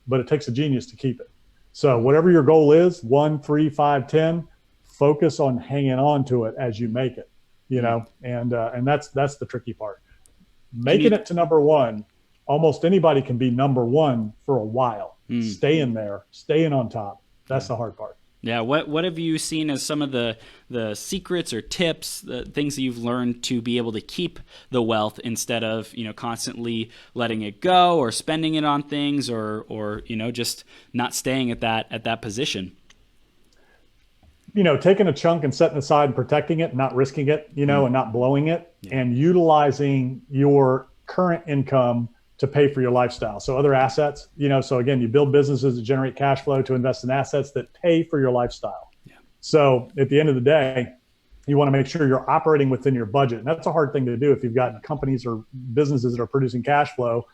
but it takes a genius to keep it. So whatever your goal is, 1, 3, 5, 10, focus on hanging on to it as you make it, and that's the tricky part. Making it to number one, almost anybody can be number one for a while. Staying there, staying on top. That's the hard part. Yeah. What have you seen as some of the secrets or tips, the things that you've learned to be able to keep the wealth instead of, constantly letting it go or spending it on things or just not staying at that position? Taking a chunk and setting aside and protecting it, not risking it, and not blowing it, and utilizing your current income to pay for your lifestyle. So other assets, so again, you build businesses that generate cash flow to invest in assets that pay for your lifestyle. Yeah. So at the end of the day, you want to make sure you're operating within your budget. And that's a hard thing to do if you've got companies or businesses that are producing cash flow.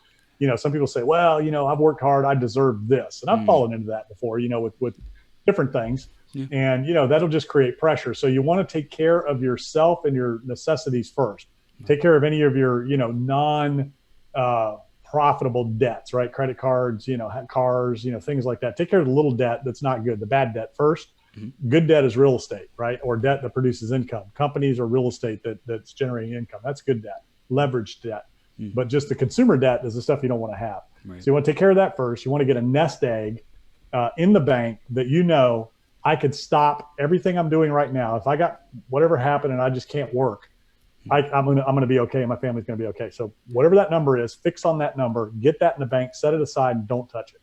Some people say, well, I've worked hard, I deserve this. And I've fallen into that before, with different things. Yeah. And, that'll just create pressure. So you want to take care of yourself and your necessities first. Take care of any of your, profitable debts, right? Credit cards, cars, things like that. Take care of the little debt that's not good, the bad debt first. Good debt is real estate, right? Or debt that produces income. Companies or real estate that's generating income. That's good debt, leveraged debt. But just the consumer debt is the stuff you don't want to have. Right. So you want to take care of that first. You want to get a nest egg in the bank that I could stop everything I'm doing right now. If I got whatever happened and I just can't work, I'm gonna be okay, and my family's gonna be okay. So whatever that number is, fix on that number, get that in the bank, set it aside, and don't touch it.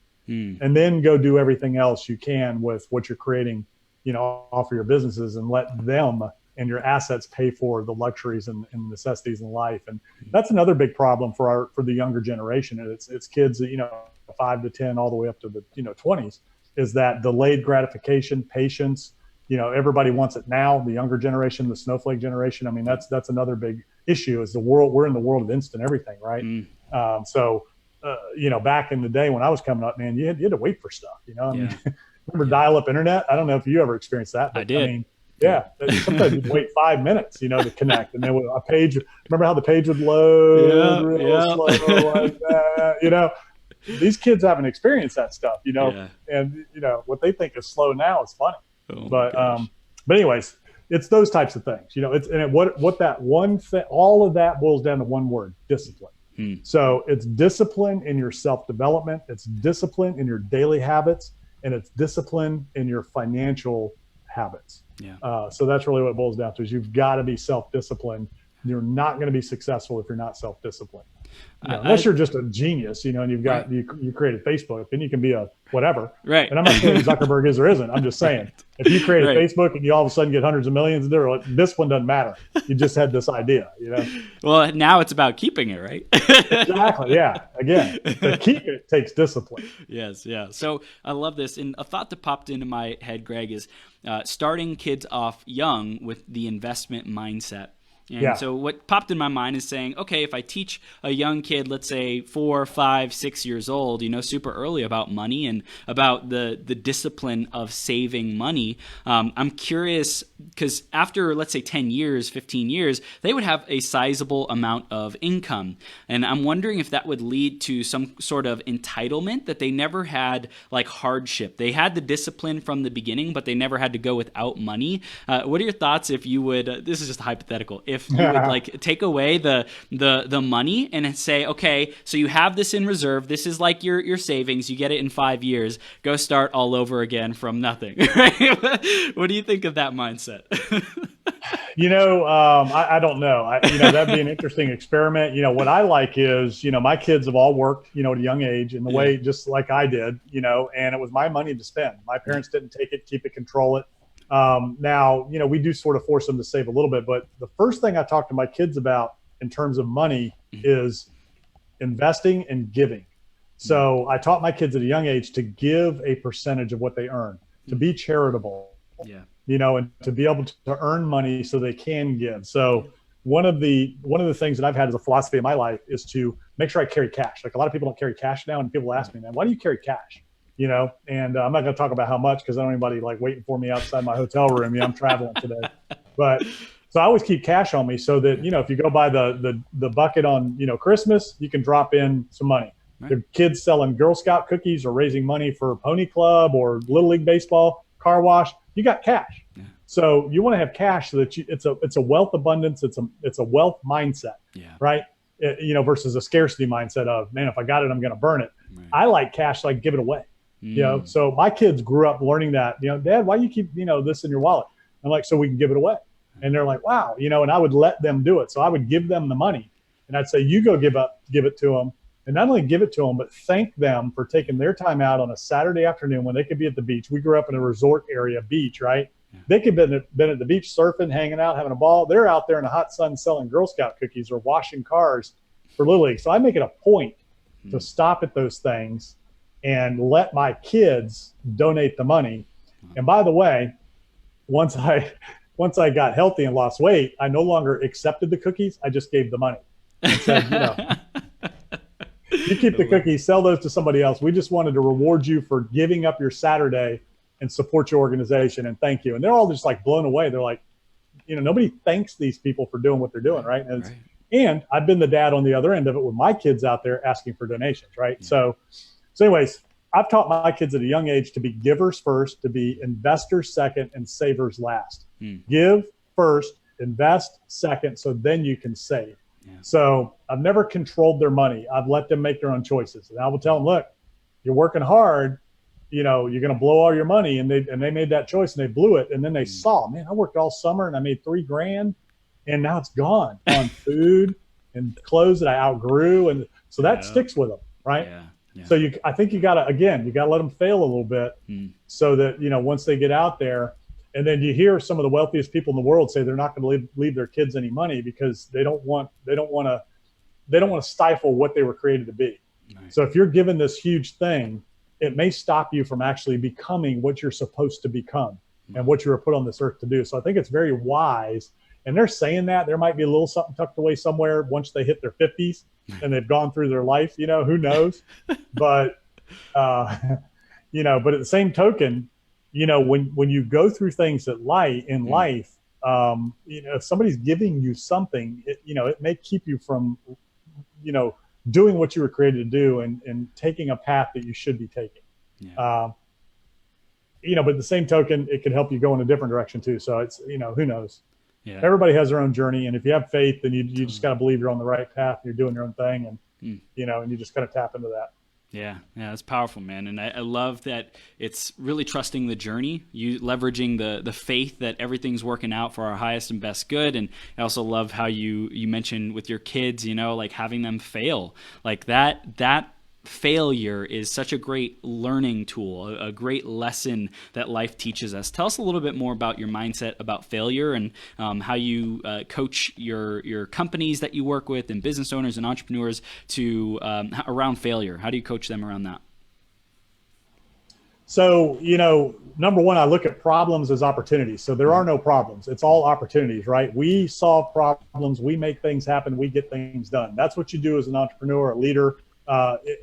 And then go do everything else you can with what you're creating, off of your businesses, and let them and your assets pay for the luxuries and necessities in life. And that's another big problem for the younger generation. And it's kids that 5 to 10 all the way up to the 20s, is that delayed gratification, patience. Everybody wants it now. The younger generation, the snowflake generation. I mean, that's another big issue. Is we're in the world of instant everything, right? So back in the day when I was coming up, man, you had to wait for stuff. I mean, remember dial-up internet? I don't know if you ever experienced that. But, I did. I mean, Yeah. Sometimes you'd wait 5 minutes, to connect. And then a page, remember how the page would load real slow like that, These kids haven't experienced that stuff, and, what they think is slow now is funny. Oh But anyways, it's those types of things, what that one thing, all of that boils down to one word: discipline. So it's discipline in your self-development, it's discipline in your daily habits, and it's discipline in your financial habits. So that's really what it boils down to, is you've got to be self-disciplined. You're not going to be successful if you're not self-disciplined. Unless you're just a genius, and you've got you created Facebook, then you can be a whatever. Right. And I'm not saying Zuckerberg is or isn't. I'm just saying, if you created Facebook and you all of a sudden get hundreds of millions, this one doesn't matter. You just had this idea, Well, now it's about keeping it, right? Exactly. Yeah. Again, to keep it takes discipline. Yes. Yeah. So I love this. And a thought that popped into my head, Greg, is starting kids off young with the investment mindset. And so what popped in my mind is saying, okay, if I teach a young kid, let's say 4, 5, 6 years old, super early about money and about the discipline of saving money, I'm curious because after, let's say 10 years, 15 years, they would have a sizable amount of income. And I'm wondering if that would lead to some sort of entitlement that they never had, like hardship. They had the discipline from the beginning, but they never had to go without money. What are your thoughts if you would, this is just hypothetical, if you would like take away the money and say, okay, so you have this in reserve. This is like your savings. You get it in 5 years. Go start all over again from nothing. Right? What do you think of that mindset? I don't know. That'd be an interesting experiment. What I like is, my kids have all worked, at a young age in the way just like I did, and it was my money to spend. My parents didn't take it, keep it, control it. Now, we do sort of force them to save a little bit, but the first thing I talk to my kids about in terms of money is investing and giving. So I taught my kids at a young age to give a percentage of what they earn, to be charitable, and to be able to earn money so they can give. So one of the things that I've had as a philosophy in my life is to make sure I carry cash. Like a lot of people don't carry cash now, and people ask me, man, why do you carry cash? And I'm not going to talk about how much, because I don't want anybody like waiting for me outside my hotel room. I'm traveling today, but so I always keep cash on me so that, if you go buy the bucket on, Christmas, you can drop in some money. Right. The kids selling Girl Scout cookies or raising money for Pony Club or Little League Baseball, car wash, you got cash. Yeah. So you want to have cash so that it's a wealth abundance. It's a wealth mindset, right? Versus a scarcity mindset of, man, if I got it, I'm going to burn it. Right. I like cash, so I give it away. So my kids grew up learning that, Dad, why do you keep, this in your wallet? I'm like, so we can give it away. And they're like, wow, and I would let them do it. So I would give them the money and I'd say, you go give it to them, and not only give it to them, but thank them for taking their time out on a Saturday afternoon when they could be at the beach. We grew up in a resort area beach, right? Yeah. They could have been at the beach surfing, hanging out, having a ball. They're out there in the hot sun selling Girl Scout cookies or washing cars for Little League. So I make it a point to stop at those things and let my kids donate the money. And by the way, once I got healthy and lost weight, I no longer accepted the cookies. I just gave the money and said, you keep the cookies, sell those to somebody else. We just wanted to reward you for giving up your Saturday and support your organization, and thank you. And they're all just like blown away. They're like, nobody thanks these people for doing what they're doing, right? And I've been the dad on the other end of it with my kids out there asking for donations, right? Yeah. So anyways, I've taught my kids at a young age to be givers first, to be investors second, and savers last. Give first, invest second, so then you can save. Yeah. So I've never controlled their money. I've let them make their own choices. And I will tell them, look, you're working hard, you're going to blow all your money. And they made that choice and they blew it. And then they saw, man, I worked all summer and I made $3,000 and now it's gone on food and clothes that I outgrew. And so that sticks with them, right? Yeah. Yeah. So I think you got to let them fail a little bit so that, once they get out there. And then you hear some of the wealthiest people in the world say they're not going to leave their kids any money because they don't want to stifle what they were created to be. Nice. So if you're given this huge thing, it may stop you from actually becoming what you're supposed to become and what you were put on this earth to do. So I think it's very wise. And they're saying that there might be a little something tucked away somewhere once they hit their 50s and they've gone through their life, who knows? But, but at the same token, when you go through things in life, if somebody's giving you something, it may keep you from, doing what you were created to do and taking a path that you should be taking. Yeah. But at the same token, it could help you go in a different direction too. So it's, who knows? Yeah. Everybody has their own journey. And if you have faith, then you just got to believe you're on the right path. You're doing your own thing. And, and you just got to tap into that. Yeah, that's powerful, man. And I love that it's really trusting the journey, you leveraging the faith that everything's working out for our highest and best good. And I also love how you mentioned with your kids, like having them fail. Like that failure is such a great learning tool, a great lesson that life teaches us. Tell us a little bit more about your mindset about failure and how you coach your companies that you work with and business owners and entrepreneurs to around failure. How do you coach them around that? So, number one, I look at problems as opportunities. So there are no problems. It's all opportunities, right? We solve problems. We make things happen. We get things done. That's what you do as an entrepreneur, a leader,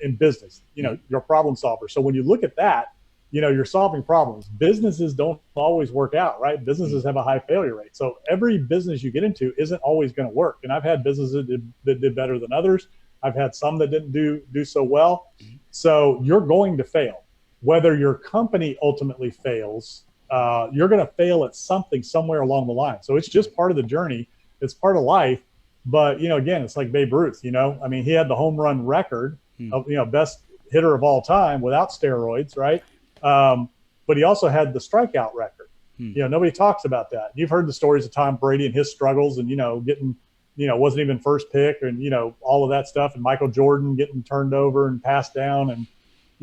in business. You're a problem solver. So when you look at that, you're solving problems. Businesses don't always work out, right? Businesses have a high failure rate. So every business you get into isn't always going to work. And I've had businesses that did better than others. I've had some that didn't do so well. So you're going to fail. Whether your company ultimately fails, you're going to fail at something somewhere along the line. So it's just part of the journey. It's part of life. But, again, it's like Babe Ruth, he had the home run record of, best hitter of all time without steroids, right? But he also had the strikeout record. Nobody talks about that. You've heard the stories of Tom Brady and his struggles and, getting, wasn't even first pick and, all of that stuff. And Michael Jordan getting turned over and passed down and,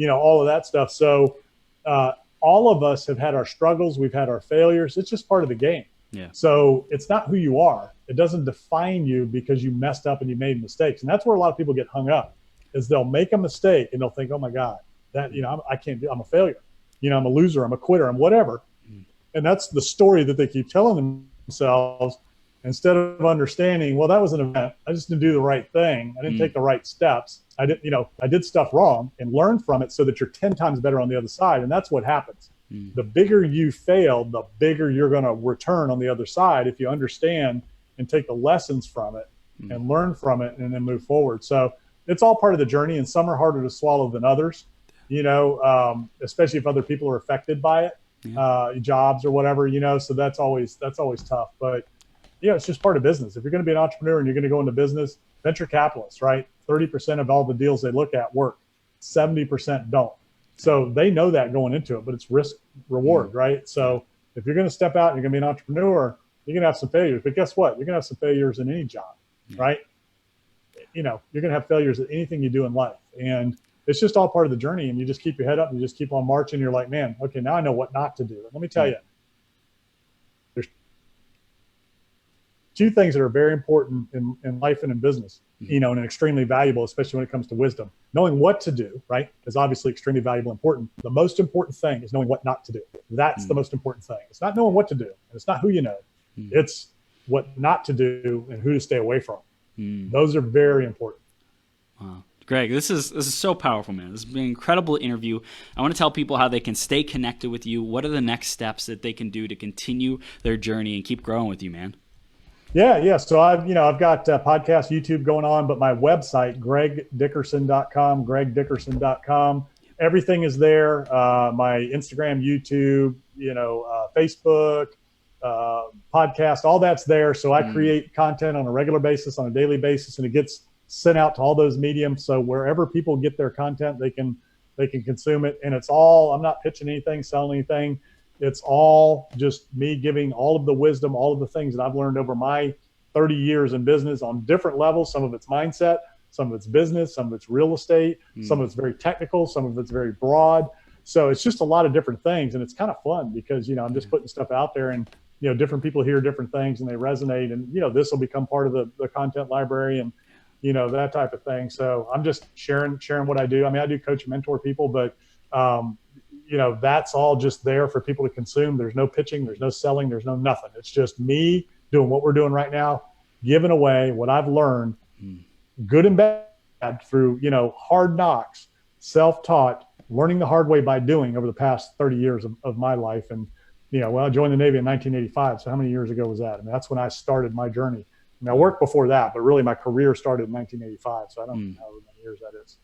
all of that stuff. So all of us have had our struggles. We've had our failures. It's just part of the game. Yeah. So it's not who you are. It doesn't define you because you messed up and you made mistakes. And that's where a lot of people get hung up is they'll make a mistake and they'll think, oh my God, that, I can't do, I'm a failure. I'm a loser. I'm a quitter. I'm whatever. And that's the story that they keep telling themselves instead of understanding, well, that was an event. I just didn't do the right thing. I didn't take the right steps. I did stuff wrong and learn from it so that you're 10 times better on the other side. And that's what happens. The bigger you fail, the bigger you're going to return on the other side if you understand and take the lessons from it and learn from it and then move forward. So it's all part of the journey, and some are harder to swallow than others, especially if other people are affected by it, jobs or whatever, so that's always tough. But it's just part of business. If you're going to be an entrepreneur and you're going to go into business, venture capitalists, right? 30% of all the deals they look at work, 70% don't. So they know that going into it, but it's risk reward, right? So if you're going to step out and you're going to be an entrepreneur, you're going to have some failures. But guess what? You're going to have some failures in any job, right? You're going to have failures at anything you do in life. And it's just all part of the journey. And you just keep your head up and you just keep on marching. You're like, man, okay, now I know what not to do. And let me tell you, there's two things that are very important in life and in business, and extremely valuable, especially when it comes to wisdom. Knowing what to do, right, is obviously extremely valuable and important. The most important thing is knowing what not to do. That's the most important thing. It's not knowing what to do. And it's not who you know. It's what not to do and who to stay away from. Those are very important. Wow. Greg, this is so powerful, man. This has been an incredible interview. I want to tell people how they can stay connected with you. What are the next steps that they can do to continue their journey and keep growing with you, man? Yeah. So I've got podcast, YouTube going on, but my website, gregdickerson.com, gregdickerson.com, everything is there. My Instagram, YouTube, Facebook, podcast, all that's there. So I create content on a regular basis, on a daily basis, and it gets sent out to all those mediums. So wherever people get their content, they can consume it. And it's all, I'm not pitching anything, selling anything. It's all just me giving all of the wisdom, all of the things that I've learned over my 30 years in business on different levels. Some of it's mindset, some of it's business, some of it's real estate, some of it's very technical, some of it's very broad. So it's just a lot of different things. And it's kind of fun because, I'm just putting stuff out there and, different people hear different things and they resonate. And, this will become part of the content library and, that type of thing. So I'm just sharing what I do. I mean, I do coach and mentor people, but, that's all just there for people to consume. There's no pitching, there's no selling, there's no nothing. It's just me doing what we're doing right now, giving away what I've learned, good and bad, through, hard knocks, self-taught, learning the hard way by doing over the past 30 years of my life. And, I joined the Navy in 1985. So how many years ago was that? I mean, that's when I started my journey. I mean, I worked before that, but really my career started in 1985. So I don't know how many years that is.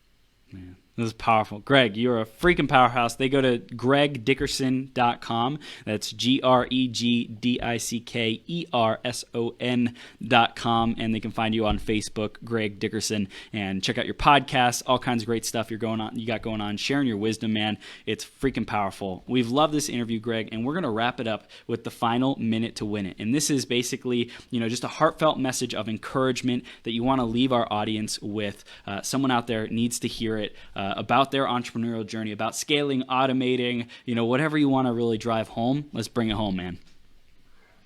Man, this is powerful. Greg, you're a freaking powerhouse. They go to gregdickerson.com. That's GregDickerson.com. And they can find you on Facebook, Greg Dickerson, and check out your podcast, all kinds of great stuff you got going on, sharing your wisdom, man. It's freaking powerful. We've loved this interview, Greg, and we're going to wrap it up with the final minute to win it. And this is basically, just a heartfelt message of encouragement that you want to leave our audience with. Someone out there needs to hear it. About their entrepreneurial journey, about scaling, automating, whatever you want to really drive home. Let's bring it home, man.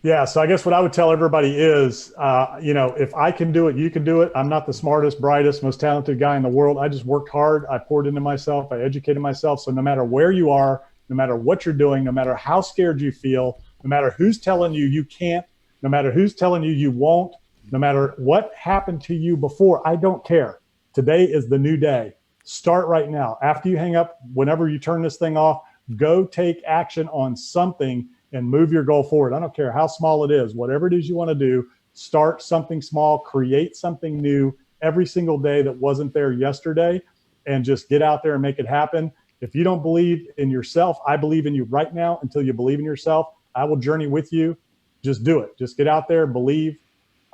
Yeah. So I guess what I would tell everybody is, if I can do it, you can do it. I'm not the smartest, brightest, most talented guy in the world. I just worked hard. I poured into myself. I educated myself. So no matter where you are, no matter what you're doing, no matter how scared you feel, no matter who's telling you you can't, no matter who's telling you you won't, no matter what happened to you before, I don't care. Today is the new day. Start right now. After you hang up, whenever you turn this thing off, go take action on something and move your goal forward. I don't care how small it is, whatever it is you want to do, start something small, create something new every single day that wasn't there yesterday, and just get out there and make it happen. If you don't believe in yourself, I believe in you right now. Until you believe in yourself, I will journey with you. Just do it. Just get out there, believe,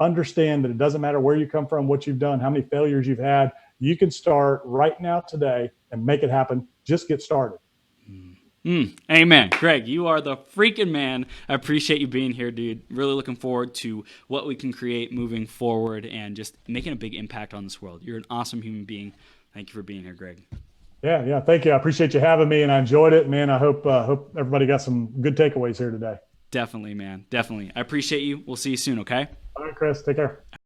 understand that it doesn't matter where you come from, what you've done, how many failures you've had. You can start right now today and make it happen. Just get started. Amen. Greg, you are the freaking man. I appreciate you being here, dude. Really looking forward to what we can create moving forward and just making a big impact on this world. You're an awesome human being. Thank you for being here, Greg. Yeah. Thank you. I appreciate you having me, and I enjoyed it, man. I hope everybody got some good takeaways here today. Definitely, man. Definitely. I appreciate you. We'll see you soon, okay? All right, Chris. Take care.